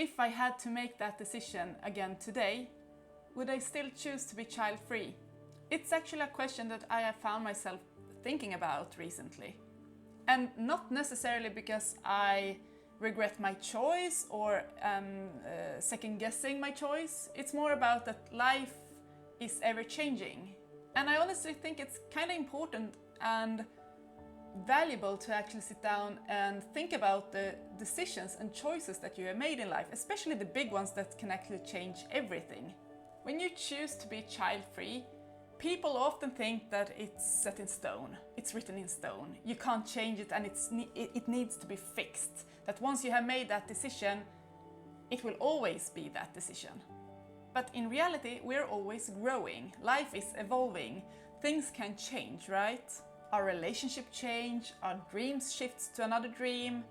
If I had to make that decision again today, would I still choose to be child-free? It's actually a question that I have found myself thinking about recently. And not necessarily because I regret my choice or second-guessing my choice. It's more about that life is ever-changing. And I honestly think it's kind of important and valuable to actually sit down and think about the decisions and choices that you have made in life, especially the big ones that can actually change everything. When you choose to be child-free, people often think that it's set in stone, it's written in stone, you can't change it and it needs to be fixed. That once you have made that decision, it will always be that decision. But in reality, we're always growing, life is evolving, things can change, right? Our relationship change, our dreams shift to another dream,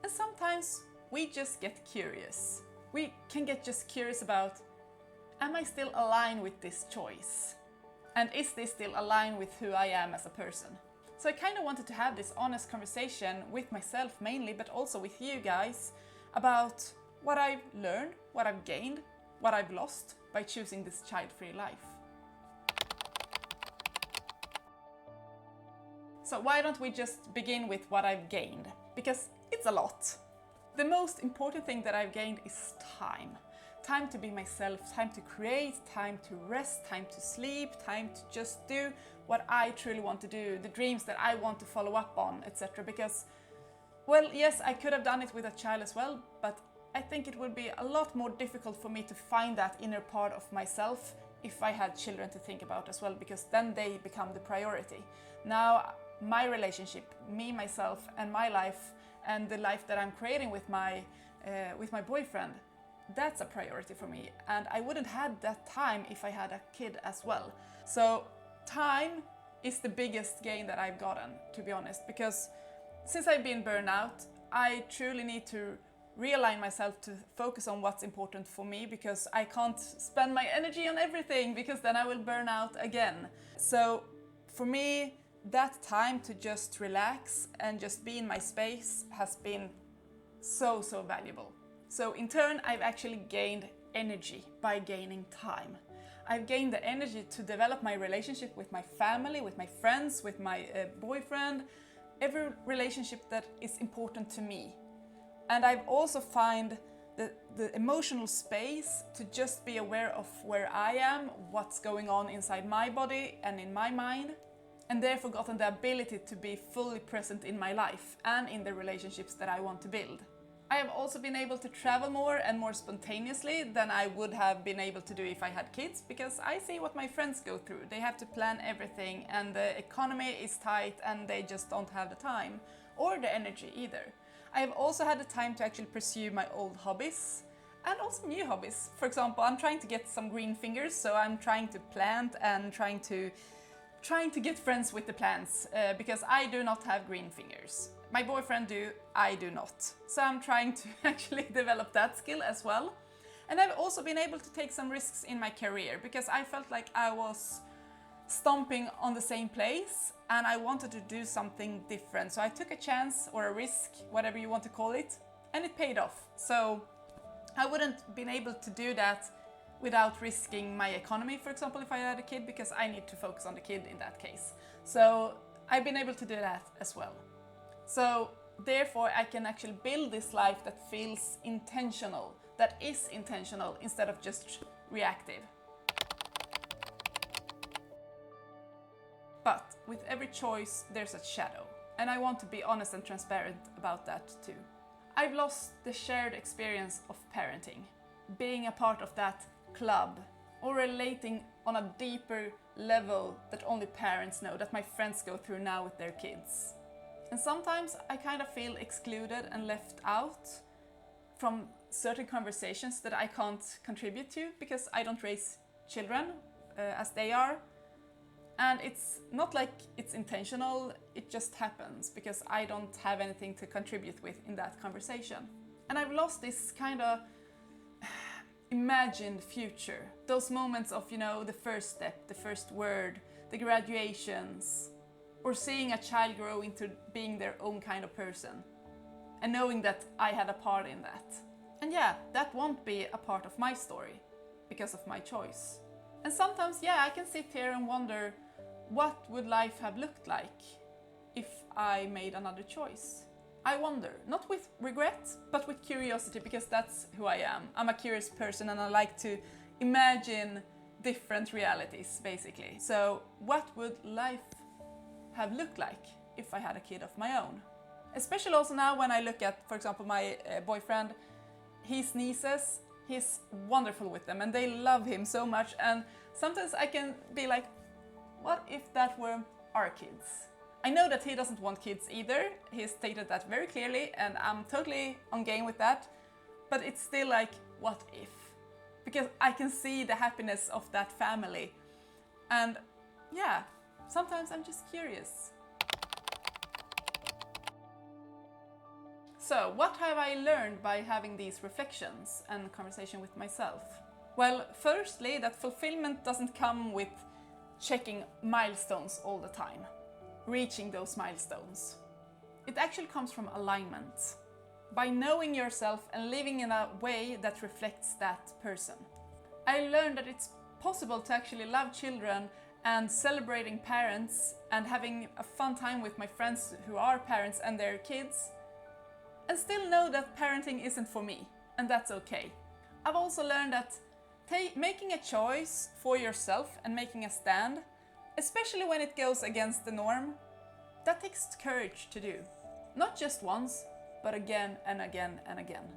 and sometimes we just get curious. We can get just curious about, am I still aligned with this choice? And is this still aligned with who I am as a person? So I kind of wanted to have this honest conversation with myself mainly, but also with you guys, about what I've learned, what I've gained, what I've lost by choosing this child-free life. So why don't we just begin with what I've gained? Because it's a lot. The most important thing that I've gained is time. Time to be myself, time to create, time to rest, time to sleep, time to just do what I truly want to do, the dreams that I want to follow up on, etc. Because, well, yes, I could have done it with a child as well, but I think it would be a lot more difficult for me to find that inner part of myself if I had children to think about as well, because then they become the priority. Now, my relationship, me, myself, and my life, and the life that I'm creating with my boyfriend, that's a priority for me, and I wouldn't have that time if I had a kid as well. So time is the biggest gain that I've gotten, to be honest, because since I've been burned out, I truly need to realign myself to focus on what's important for me, because I can't spend my energy on everything, because then I will burn out again. So for me, that time to just relax and just be in my space has been so valuable. So in turn, I've actually gained energy by gaining time. I've gained the energy to develop my relationship with my family, with my friends, with my boyfriend, every relationship that is important to me. And I've also found the emotional space to just be aware of where I am, what's going on inside my body and in my mind, and therefore gotten the ability to be fully present in my life and in the relationships that I want to build. I have also been able to travel more and more spontaneously than I would have been able to do if I had kids, because I see what my friends go through. They have to plan everything and the economy is tight and they just don't have the time or the energy either. I have also had the time to actually pursue my old hobbies and also new hobbies. For example, I'm trying to get some green fingers, so I'm trying to plant and trying to get friends with the plants, because I do not have green fingers. My boyfriend do, I do not. So I'm trying to actually develop that skill as well. And I've also been able to take some risks in my career, because I felt like I was stomping on the same place and I wanted to do something different. So I took a chance or a risk, whatever you want to call it, and it paid off. So I wouldn't been able to do that without risking my economy, for example, if I had a kid, because I need to focus on the kid in that case. So I've been able to do that as well. So therefore I can actually build this life that feels intentional, that is intentional instead of just reactive. But with every choice there's a shadow, and I want to be honest and transparent about that too. I've lost the shared experience of parenting, being a part of that club, or relating on a deeper level that only parents know, that my friends go through now with their kids. And sometimes I kind of feel excluded and left out from certain conversations that I can't contribute to, because I don't raise children as they are. And it's not like it's intentional, it just happens because I don't have anything to contribute with in that conversation. And I've lost this kind of imagined future. Those moments of, the first step, the first word, the graduations, or seeing a child grow into being their own kind of person. And knowing that I had a part in that. And yeah, that won't be a part of my story because of my choice. And sometimes, yeah, I can sit here and wonder, what would life have looked like if I made another choice? I wonder, not with regret, but with curiosity, because that's who I am. I'm a curious person and I like to imagine different realities, basically. So what would life have looked like if I had a kid of my own? Especially also now when I look at, for example, my boyfriend, his nieces, he's wonderful with them and they love him so much, and sometimes I can be like, what if that were our kids? I know that he doesn't want kids either, he stated that very clearly and I'm totally on game with that, but it's still like, what if? Because I can see the happiness of that family, and yeah, sometimes I'm just curious. So, what have I learned by having these reflections and conversation with myself? Well, firstly, that fulfillment doesn't come with checking milestones all the time, reaching those milestones. It actually comes from alignment, by knowing yourself and living in a way that reflects that person. I learned that it's possible to actually love children and celebrating parents and having a fun time with my friends who are parents and their kids, and still know that parenting isn't for me, and that's okay. I've also learned that making a choice for yourself and making a stand, especially when it goes against the norm, that takes courage to do. Not just once, but again and again and again.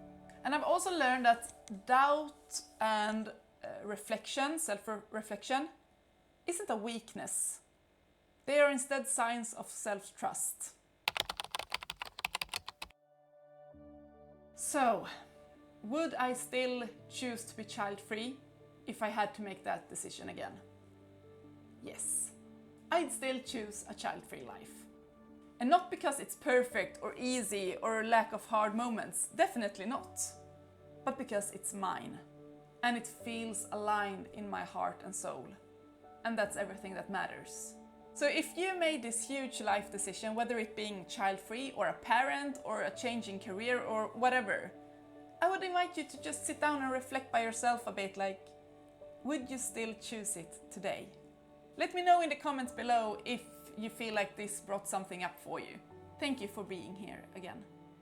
And I've also learned that doubt and reflection, self-reflection, isn't a weakness. They are instead signs of self-trust. So, would I still choose to be child-free if I had to make that decision again? Yes, I'd still choose a child-free life. And not because it's perfect or easy or lack of hard moments, definitely not. But because it's mine. And it feels aligned in my heart and soul. And that's everything that matters. So if you made this huge life decision, whether it being child-free or a parent or a change in career or whatever, I would invite you to just sit down and reflect by yourself a bit, like, would you still choose it today? Let me know in the comments below if you feel like this brought something up for you. Thank you for being here again.